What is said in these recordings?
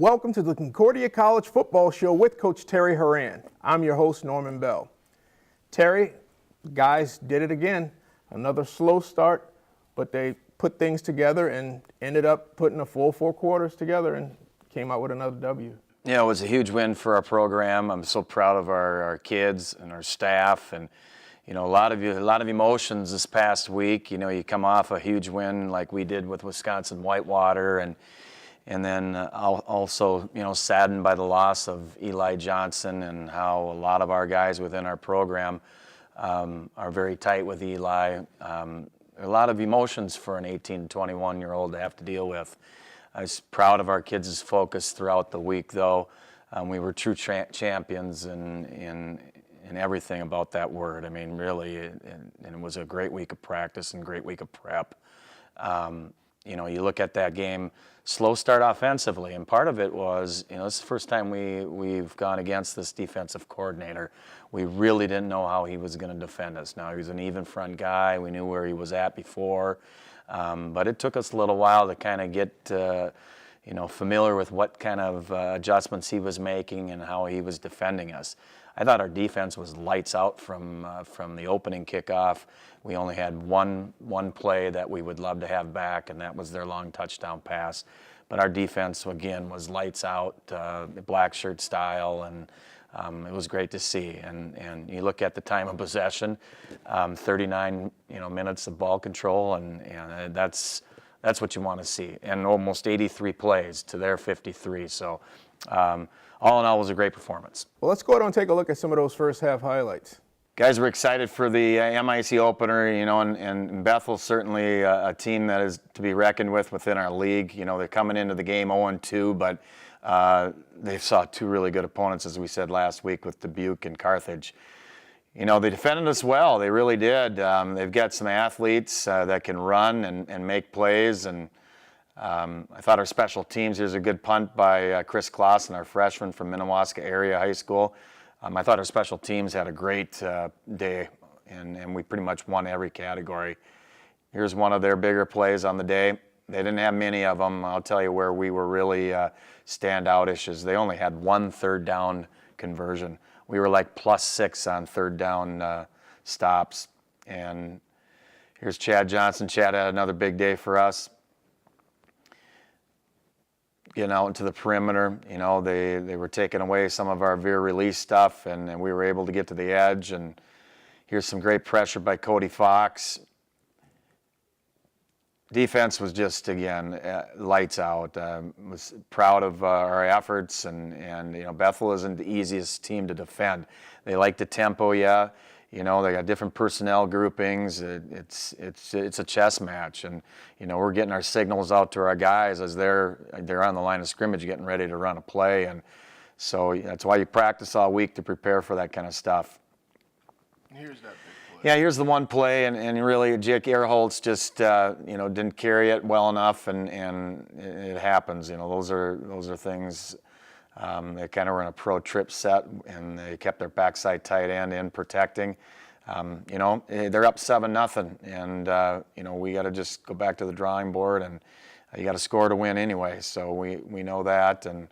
Welcome to the Concordia College Football Show with Coach Terry Horan. I'm your host, Norman Bell. Terry, guys did it again. Another slow start, but they put things together and ended up putting a full 4 quarters together and came out with another W. Yeah, it was a huge win for our program. I'm so proud of our kids and our staff, and a lot of emotions this past week. You come off a huge win like we did with Wisconsin Whitewater, and then also saddened by the loss of Eli Johnson and how a lot of our guys within our program are very tight with Eli. A lot of emotions for an 18 to 21-year-old to have to deal with. I was proud of our kids' focus throughout the week, though. We were true champions in everything about that word. I mean, really, and it was a great week of practice and great week of prep. You look at that game, slow start offensively, and part of it was, this is the first time we've gone against this defensive coordinator. We really didn't know how he was going to defend us. Now, he was an even front guy. We knew where he was at before, but it took us a little while to kind of get familiar with what kind of adjustments he was making and how he was defending us. I thought our defense was lights out from the opening kickoff. We only had one play that we would love to have back, and that was their long touchdown pass. But our defense, again, was lights out, black shirt style, and it was great to see. And you look at the time of possession, 39 minutes of ball control, and that's what you want to see. And almost 83 plays to their 53. So all in all, it was a great performance. Well, let's go ahead and take a look at some of those first half highlights. Guys, we're excited for the MIC opener, and Bethel's certainly a team that is to be reckoned with within our league. They're coming into the game 0-2, but they saw 2 really good opponents, as we said last week, with Dubuque and Carthage. They defended us well. They really did. They've got some athletes that can run and make plays, and I thought our special teams, here's a good punt by Chris Clausen, our freshman from Minnewaska Area High School. I thought our special teams had a great day, and we pretty much won every category. Here's one of their bigger plays on the day. They didn't have many of them. I'll tell you where we were really standout-ish is they only had 1 third down conversion. We were like +6 on third down stops. And here's Chad Johnson. Chad had another big day for us. Getting out into the perimeter, they were taking away some of our veer release stuff, and we were able to get to the edge. And here's some great pressure by Cody Fox. Defense was just, again, lights out. Was proud of our efforts, and Bethel isn't the easiest team to defend. They like the tempo, yeah. They got different personnel groupings. It's a chess match, and we're getting our signals out to our guys as they're on the line of scrimmage, getting ready to run a play, and so that's why you practice all week to prepare for that kind of stuff. Here's that big play. Yeah, here's the one play, and really Jake Earholtz just didn't carry it well enough, and it happens. Those are things. They kind of were in a pro trip set, and they kept their backside tight end in protecting. They're up 7-0, and we got to just go back to the drawing board, and you got to score to win anyway. So we know that. And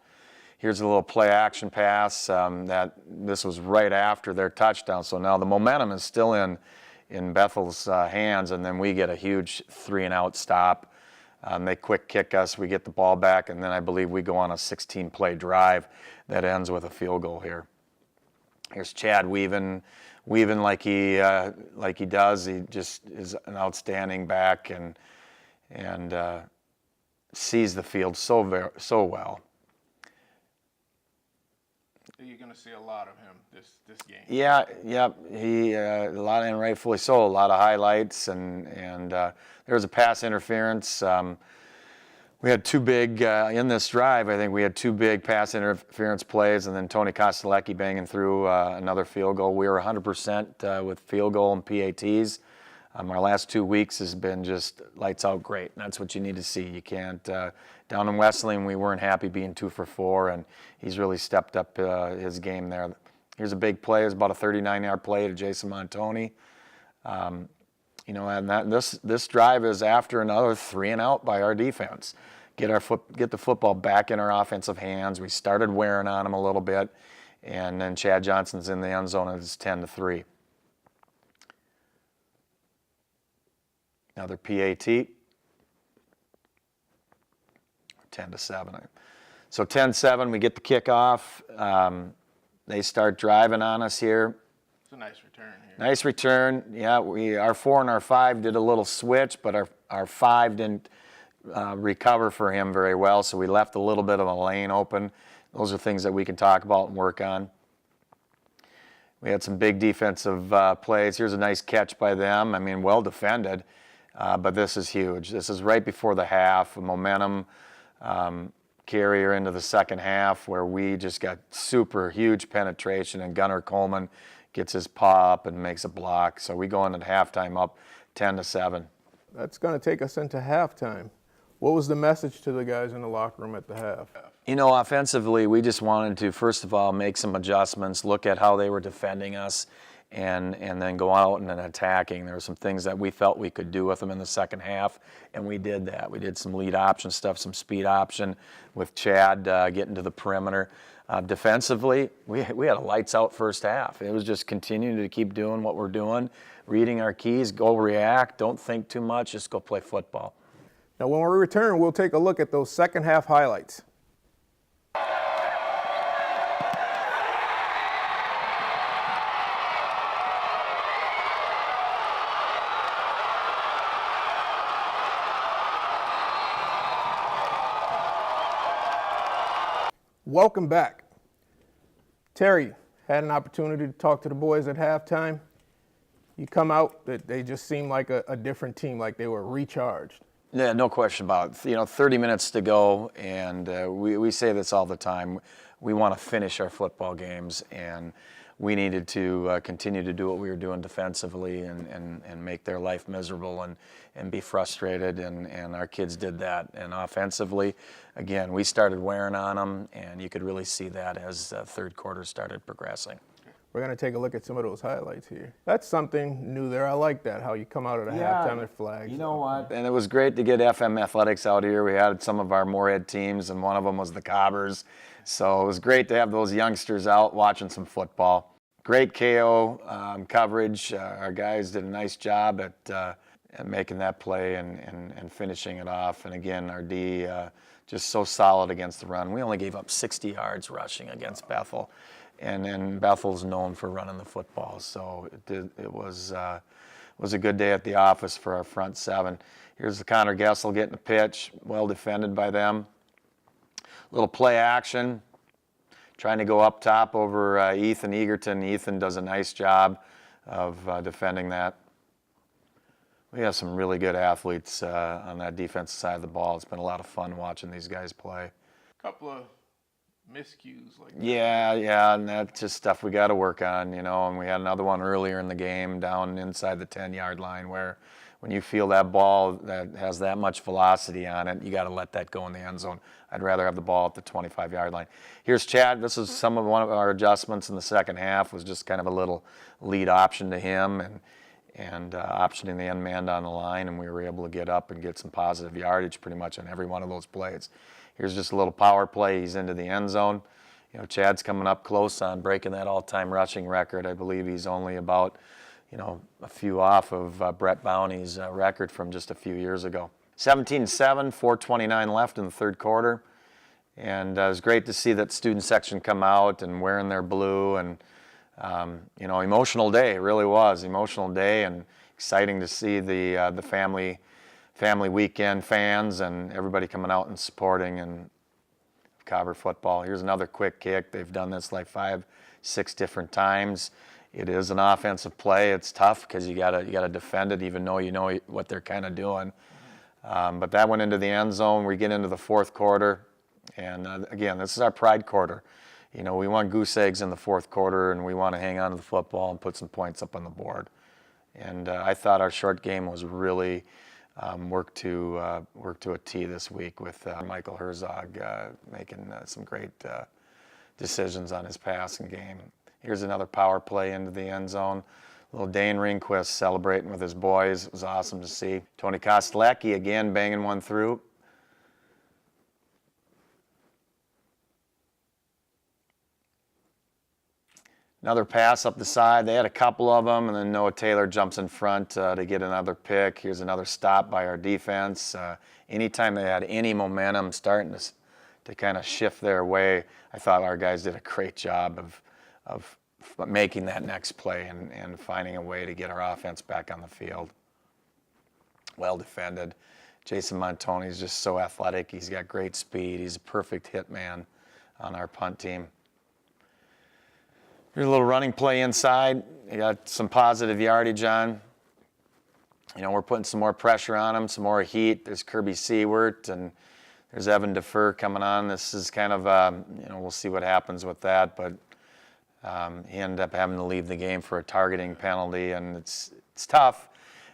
here's a little play action pass that this was right after their touchdown. So now the momentum is still in Bethel's hands, and then we get a huge 3-and-out stop. They quick kick us, we get the ball back, and then I believe we go on a 16-play drive that ends with a field goal here. Here's Chad weaving like he does. He just is an outstanding back and sees the field so well. You're going to see a lot of him this game. Yeah, he a lot, and rightfully so. A lot of highlights, and there was a pass interference. We had 2 big in this drive. I think we had 2 big pass interference plays, and then Tony Kostelecki banging through another field goal. We were 100% with field goal and PATs. Our last 2 weeks has been just lights out great. And that's what you need to see. You can't. Down in Wesleyan, we weren't happy being 2 for 4, and he's really stepped up his game there. Here's a big play. It's about a 39-yard play to Jason Montoni. And this drive is after another 3-and-out by our defense. get the football back in our offensive hands. We started wearing on them a little bit, and then Chad Johnson's in the end zone, and it's 10-3. Another PAT. 10-7. So 10-7, we get the kickoff. They start driving on us here. It's a nice return here. Nice return. Yeah, our 4 and our 5 did a little switch, but our 5 didn't recover for him very well, so we left a little bit of a lane open. Those are things that we can talk about and work on. We had some big defensive plays. Here's a nice catch by them. I mean, well defended, but this is huge. This is right before the half, a momentum carrier into the second half where we just got super huge penetration, and Gunnar Coleman gets his paw up and makes a block. So we go into halftime up 10-7. That's going to take us into halftime. What was the message to the guys in the locker room at the half? You know, offensively, we just wanted to, first of all, make some adjustments, look at how they were defending us, and then go out and then attacking. There were some things that we felt we could do with them in the second half, and we did that. We did some lead option stuff, some speed option with Chad getting to the perimeter. Defensively, we had a lights-out first half. It was just continuing to keep doing what we're doing, reading our keys, go react, don't think too much, just go play football. Now, when we return, we'll take a look at those second half highlights. Welcome back. Terry, had an opportunity to talk to the boys at halftime. You come out, that they just seemed like a different team, like they were recharged. Yeah, no question about it. You know, 30 minutes to go, and we say this all the time. We want to finish our football games, and we needed to continue to do what we were doing defensively and make their life miserable and be frustrated, and our kids did that. And offensively, again, we started wearing on them, and you could really see that as the third quarter started progressing. We're going to take a look at some of those highlights here. That's something new there. I like that, how you come out at a halftime with flags. You know what? And it was great to get FM Athletics out here. We had some of our Moorhead teams, and one of them was the Cobbers. So it was great to have those youngsters out watching some football. Great KO coverage. Our guys did a nice job at making that play and finishing it off. And again, our D just so solid against the run. We only gave up 60 yards rushing against Bethel. And Bethel's known for running the football, so it was a good day at the office for our front seven. Here's the Connor Gessel getting a pitch, well defended by them. Little play action, trying to go up top over Ethan Egerton. Ethan does a nice job of defending that. We have some really good athletes on that defensive side of the ball. It's been a lot of fun watching these guys play. A couple of miscues like that. Yeah, and that's just stuff we got to work on, you know. And we had another one earlier in the game down inside the 10-yard line where when you feel that ball that has that much velocity on it, you got to let that go in the end zone. I'd rather have the ball at the 25-yard line. Here's Chad. This is one of our adjustments in the second half was just kind of a little lead option to him and optioning the end man down the line, and we were able to get up and get some positive yardage pretty much on every one of those plays. Here's just a little power play. He's into the end zone. You know, Chad's coming up close on breaking that all-time rushing record. I believe he's only about, you know, a few off of Brett Bowney's record from just a few years ago. 17-7, 4:29 left in the third quarter. And it was great to see that student section come out and wearing their blue. And, you know, emotional day, it really was. Emotional day, and exciting to see the family weekend fans and everybody coming out and supporting and Cobber football. Here's another quick kick. They've done this like 5-6 different times. It is an offensive play. It's tough because you gotta defend it even though you know what they're kind of doing. But that went into the end zone. We get into the fourth quarter, and again, this is our pride quarter. You know, we want goose eggs in the fourth quarter, and we want to hang on to the football and put some points up on the board. And I thought our short game was really worked to a T this week with Michael Herzog making some great decisions on his passing game. Here's another power play into the end zone. Little Dane Ringquist celebrating with his boys. It was awesome to see. Tony Kostelecki again banging one through. another pass up the side. They had a couple of them, and then Noah Taylor jumps in front to get another pick. Here's another stop by our defense. Anytime they had any momentum starting to kind of shift their way, I thought our guys did a great job of making that next play and finding a way to get our offense back on the field. Well defended. Jason Montoni is just so athletic. He's got great speed. He's a perfect hit man on our punt team. Here's a little running play inside. You got some positive yardage on. You know, we're putting some more pressure on him, some more heat. There's Kirby Seward, and there's Evan Defer coming on. This is kind of, you know, we'll see what happens with that, but he ended up having to leave the game for a targeting penalty, and it's tough.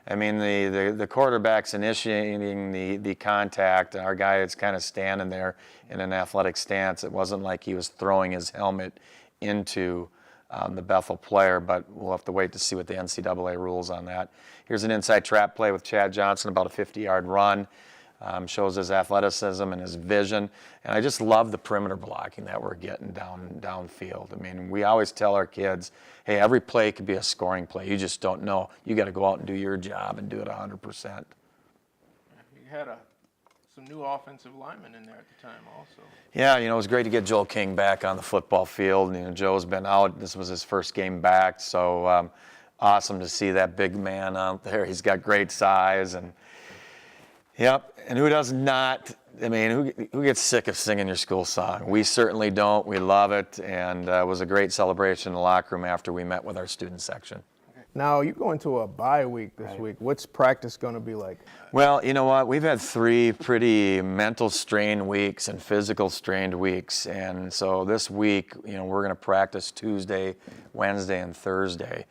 I mean, the quarterback's initiating the contact, and our guy is kind of standing there in an athletic stance. It wasn't like he was throwing his helmet into the Bethel player, but we'll have to wait to see what the NCAA rules on that. Here's an inside trap play with Chad Johnson, about a 50-yard run. Shows his athleticism and his vision. And I just love the perimeter blocking that we're getting downfield. I mean, we always tell our kids, hey, every play could be a scoring play. You just don't know. You got to go out and do your job and do it 100%. You had some new offensive linemen in there at the time also. Yeah, you know, it was great to get Joel King back on the football field. You know, Joe's been out. This was his first game back, so awesome to see that big man out there. He's got great size, and yep, and who does not, I mean, who gets sick of singing your school song? We certainly don't. We love it, and it was a great celebration in the locker room after we met with our student section. Now, you go into a bye week this week. What's practice going to be like? Well, you know what? We've had 3 pretty mental strained weeks and physical strained weeks, and so this week, you know, we're going to practice Tuesday, Wednesday, and Thursday,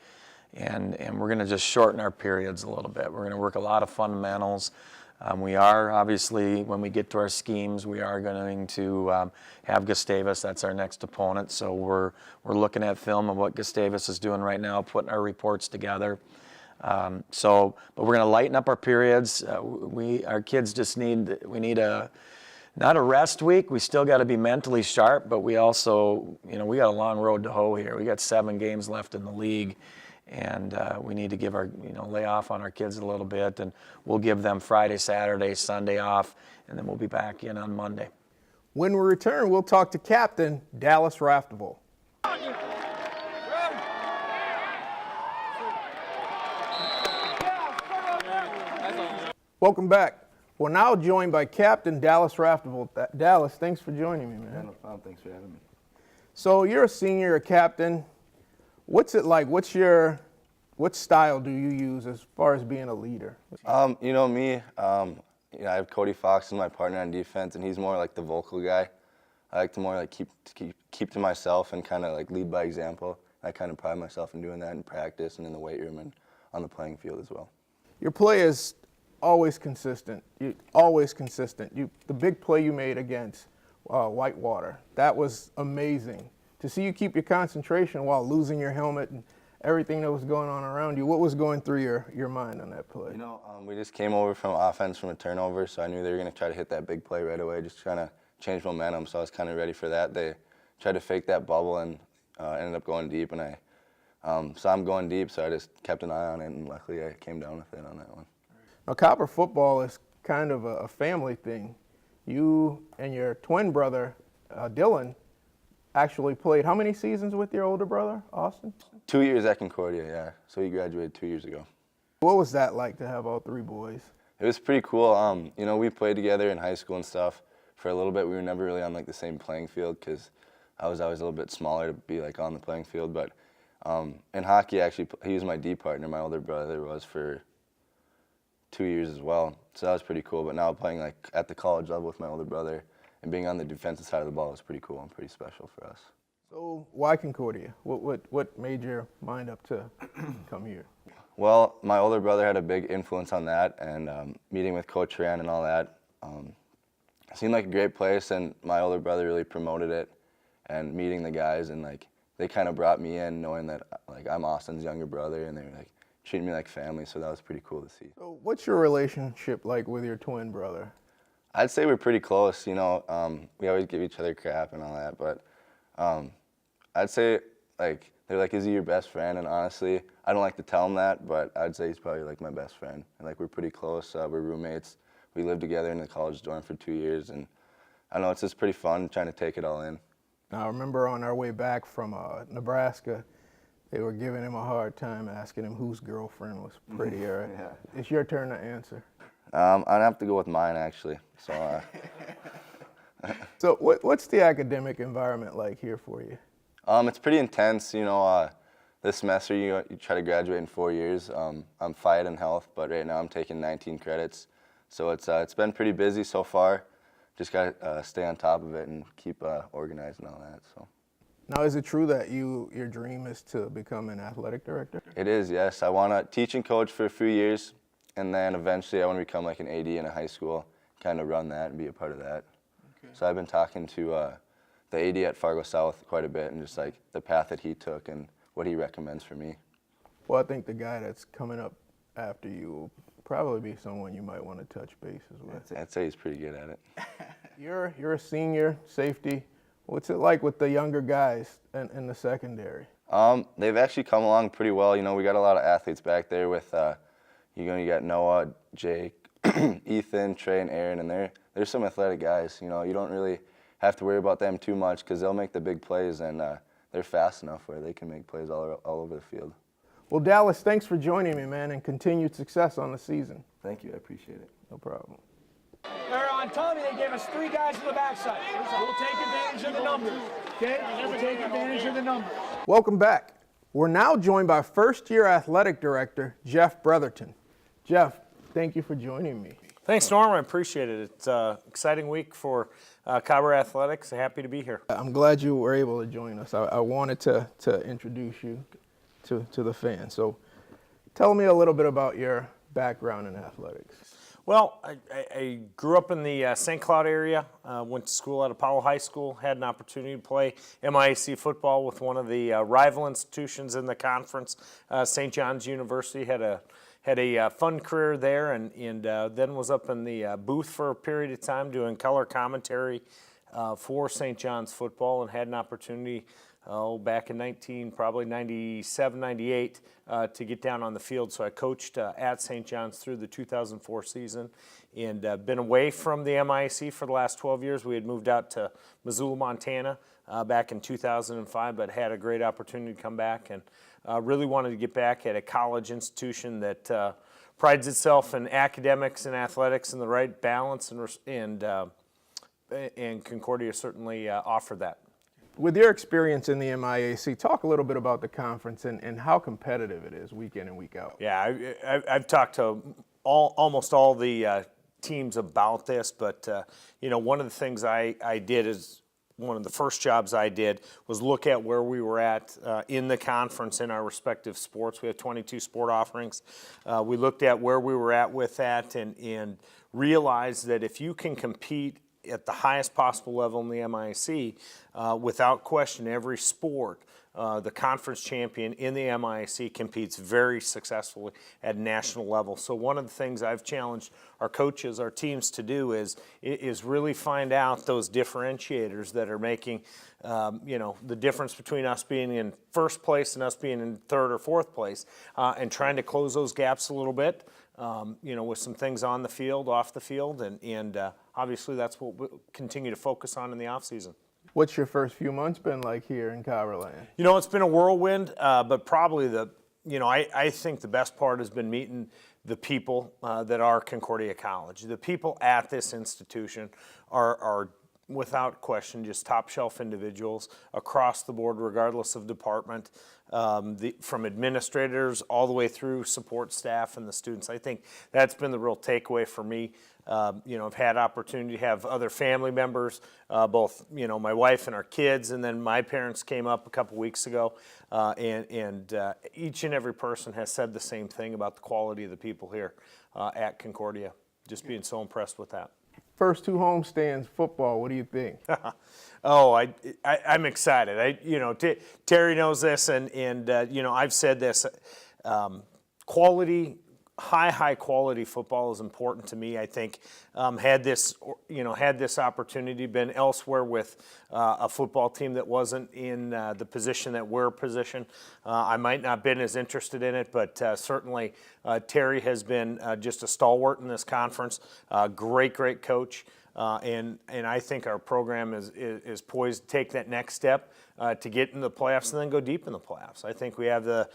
and we're going to just shorten our periods a little bit. We're going to work a lot of fundamentals. We are, obviously, when we get to our schemes, we are going to have Gustavus. That's our next opponent. So we're looking at film of what Gustavus is doing right now, putting our reports together. But we're going to lighten up our periods. Our kids just we need not a rest week. We still got to be mentally sharp, but we also, you know, we got a long road to hoe here. We got 7 games left in the league. And we need to give lay off on our kids a little bit, and we'll give them Friday, Saturday, Sunday off, and then we'll be back in on Monday. When we return, we'll talk to Captain Dallas Raftevold. Welcome back. We're now joined by Captain Dallas Raftevold. Dallas, thanks for joining me, man. Yeah, no problem. Thanks for having me. So you're a senior, a captain. What's it like? What style do you use as far as being a leader? You know me. I have Cody Fox as my partner on defense, and he's more like the vocal guy. I like to more like keep to myself and kind of like lead by example. I kind of pride myself in doing that in practice and in the weight room and on the playing field as well. Your play is always consistent. The big play you made against Whitewater, that was amazing. To see you keep your concentration while losing your helmet and everything that was going on around you, what was going through your mind on that play? You know, we just came over from offense from a turnover, so I knew they were going to try to hit that big play right away, just trying to change momentum, so I was kind of ready for that. They tried to fake that bubble and ended up going deep, and I saw them going deep, so I just kept an eye on it, and luckily I came down with it on that one. Now, Cobber football is kind of a family thing. You and your twin brother, Dylan, actually played how many seasons with your older brother, Austin? 2 years at Concordia, yeah. So he graduated 2 years ago. What was that like to have all 3 boys? It was pretty cool. You know, we played together in high school and stuff. For a little bit, we were never really on like the same playing field because I was always a little bit smaller to be like on the playing field. But in hockey, actually, he was my D partner. My older brother was for 2 years as well. So that was pretty cool. But now playing like at the college level with my older brother and being on the defensive side of the ball was pretty cool and pretty special for us. So why Concordia? What made your mind up to come here? Well, my older brother had a big influence on that, and meeting with Coach Horan and all that seemed like a great place, and my older brother really promoted it, and meeting the guys, and like they kind of brought me in knowing that like I'm Austin's younger brother, and they were like treating me like family, so that was pretty cool to see. So what's your relationship like with your twin brother? I'd say we're pretty close, you know. We always give each other crap and all that, but I'd say like, they're like, is he your best friend? And honestly, I don't like to tell him that, but I'd say he's probably like my best friend. And like, we're pretty close. We're roommates. We lived together in the college dorm for 2 years, and I don't know, it's just pretty fun trying to take it all in. Now, I remember on our way back from Nebraska, they were giving him a hard time, asking him whose girlfriend was prettier. Yeah. It's your turn to answer. I'd have to go with mine, actually. So, So what's the academic environment like here for you? it's pretty intense. You know, this semester you try to graduate in 4 years. I'm FIED in health, but right now I'm taking 19 credits. So it's been pretty busy so far. Just got to stay on top of it and keep organized and all that. So. Now, is it true that your dream is to become an athletic director? It is, yes. I want to teach and coach for a few years, and then eventually I want to become like an AD in a high school, kind of run that and be a part of that. Okay. So I've been talking to the AD at Fargo South quite a bit, and just like the path that he took and what he recommends for me. Well, I think the guy that's coming up after you will probably be someone you might want to touch bases with. I'd say he's pretty good at it. You're a senior safety. What's it like with the younger guys in the secondary? They've actually come along pretty well. You know, we got a lot of athletes back there with, you got Noah, Jake, Ethan, Trey, and Aaron, and there's some athletic guys. You know, you don't really have to worry about them too much because they'll make the big plays, and they're fast enough where they can make plays all over the field. Well, Dallas, thanks for joining me, man, and continued success on the season. Thank you. I appreciate it. No problem. They're on Tommy, they gave us 3 guys on the backside. We'll take advantage of the numbers, okay? We'll take advantage of the numbers. Welcome back. We're now joined by first-year athletic director, Jeff Bretherton. Jeff, thank you for joining me. Thanks, Norm. I appreciate it. It's an exciting week for Cobber Athletics. Happy to be here. I'm glad you were able to join us. I wanted to introduce you to the fans. So tell me a little bit about your background in athletics. Well, I grew up in the St. Cloud area, went to school at Apollo High School, had an opportunity to play MIAC football with one of the rival institutions in the conference, St. John's University. Had a fun career there, and then was up in the booth for a period of time doing color commentary for St. John's football, and had an opportunity back in probably 97, 98, to get down on the field. So I coached at St. John's through the 2004 season, and been away from the MIAC for the last 12 years. We had moved out to Missoula, Montana back in 2005, but had a great opportunity to come back, and really wanted to get back at a college institution that prides itself in academics and athletics and the right balance, and Concordia certainly offered that. With your experience in the MIAC, talk a little bit about the conference and how competitive it is week in and week out. Yeah, I've talked to almost all the teams about this, but one of the things I did is one of the first jobs I did was look at where we were at in the conference in our respective sports. We have 22 sport offerings. We looked at where we were at with that and realized that if you can compete at the highest possible level in the MIAC, without question, every sport, the conference champion in the MIAC competes very successfully at national level. So one of the things I've challenged our coaches, our teams to do is really find out those differentiators that are making, the difference between us being in first place and us being in third or fourth place, and trying to close those gaps a little bit. With some things on the field, off the field, and obviously that's what we'll continue to focus on in the off season. What's your first few months been like here in Cobberland? It's been a whirlwind, but probably I think the best part has been meeting the people that are Concordia College. The people at this institution are without question just top shelf individuals across the board, regardless of department, from administrators all the way through support staff and the students. I think that's been the real takeaway for me. I've had opportunity to have other family members, both my wife and our kids, and then my parents came up a couple weeks ago, and each and every person has said the same thing about the quality of the people here at Concordia. Just being so impressed with that. First 2 homestands, football, what do you think? I'm excited. Terry knows this, and I've said this. Quality high quality football is important to me. I think had this opportunity been elsewhere with a football team that wasn't in the position that we're positioned, I might not have been as interested in it. But certainly Terry has been just a stalwart in this conference. Great coach. And I think our program is poised to take that next step to get in the playoffs and then go deep in the playoffs. I think we have a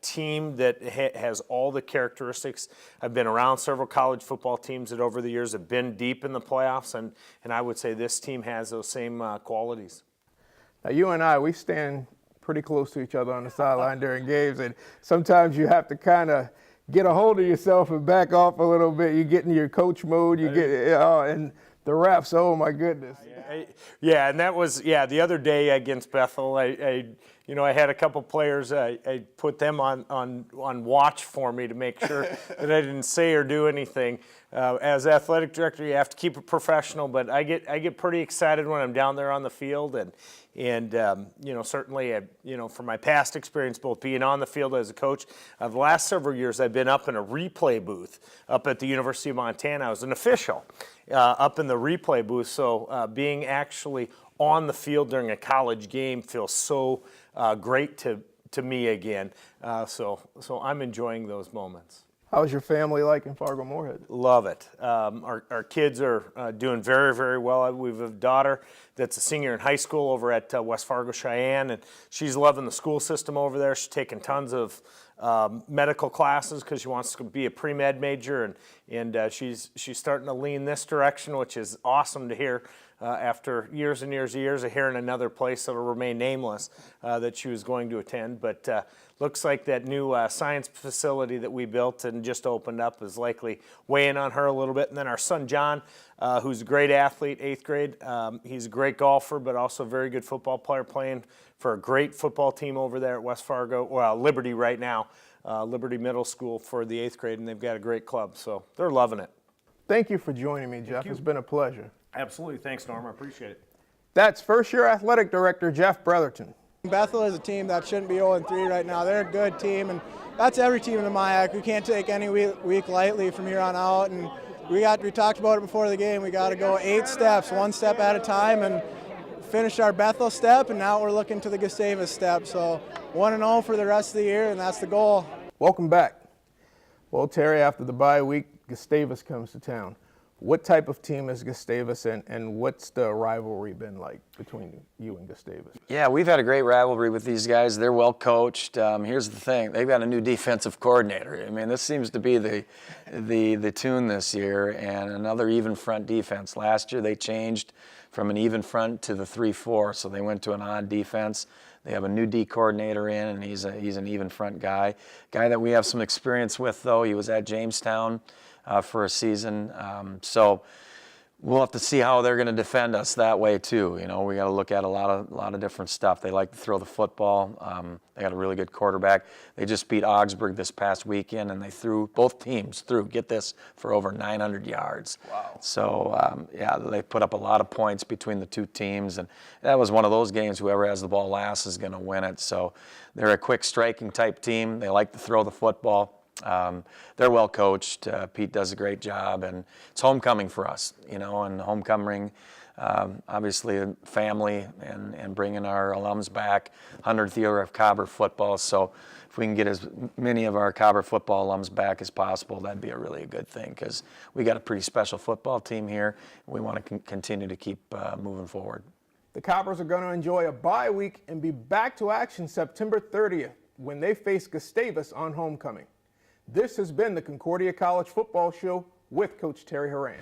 team that has all the characteristics. I've been around several college football teams that over the years have been deep in the playoffs, and I would say this team has those same qualities. Now, you and I, we stand pretty close to each other on the sideline during games, and sometimes you have to kind of get a hold of yourself and back off a little bit. You get in your coach mode, and the refs, oh my goodness. Yeah, and that was, the other day against Bethel, I had a couple players, I put them on watch for me to make sure that I didn't say or do anything. As athletic director, you have to keep it professional, but I get pretty excited when I'm down there on the field, and certainly, from my past experience, both being on the field as a coach, the last several years I've been up in a replay booth up at the University of Montana. I was an official up in the replay booth, so being actually on the field during a college game feels so great to me again. So I'm enjoying those moments. How's your family like in Fargo-Moorhead? Love it. Our kids are doing very, very well. We have a daughter that's a senior in high school over at West Fargo Cheyenne, and she's loving the school system over there. She's taking tons of medical classes because she wants to be a pre-med major, and she's starting to lean this direction, which is awesome to hear. After years and years of hearing another place that will remain nameless that she was going to attend. But looks like that new science facility that we built and just opened up is likely weighing on her a little bit. And then our son John, who's a great athlete, 8th grade. He's a great golfer, but also a very good football player, playing for a great football team over there at West Fargo, Liberty right now, Liberty Middle School for the 8th grade, and they've got a great club. So they're loving it. Thank you for joining me, Jeff. It's been a pleasure. Absolutely. Thanks, Norm. I appreciate it. That's first-year athletic director Jeff Bretherton. Bethel is a team that shouldn't be 0-3 right now. They're a good team, and that's every team in the MIAC. We can't take any week lightly from here on out, and we talked about it before the game. We got to go 8 steps, 1 step at a time, and finish our Bethel step, and now we're looking to the Gustavus step. So 1-0 for the rest of the year, and that's the goal. Welcome back. Well, Terry, after the bye week, Gustavus comes to town. What type of team is Gustavus, and what's the rivalry been like between you and Gustavus? Yeah, we've had a great rivalry with these guys. They're well coached. Here's the thing: they've got a new defensive coordinator. I mean, this seems to be the tune this year, and another even front defense. Last year they changed from an even front to the 3-4, so they went to an odd defense. They have a new D coordinator in, and he's an even front guy that we have some experience with, though. He was at Jamestown for a season, so we'll have to see how they're going to defend us that way too. We got to look at a lot of different stuff. They like to throw the football. They got a really good quarterback. They just beat Augsburg this past weekend, and both teams threw, get this, for over 900 yards. Wow. So they put up a lot of points between the two teams, and that was one of those games whoever has the ball last is going to win it. So they're a quick striking type team. They like to throw the football. They're well coached. Pete does a great job, and it's homecoming for us, and homecoming, obviously a family and bringing our alums back, 100th year of Cobber football. So if we can get as many of our Cobber football alums back as possible, that'd be a really good thing, because we got a pretty special football team here. We want to continue to keep moving forward. The Cobbers are going to enjoy a bye week and be back to action September 30th when they face Gustavus on homecoming. This has been the Concordia College Football Show with Coach Terry Horan.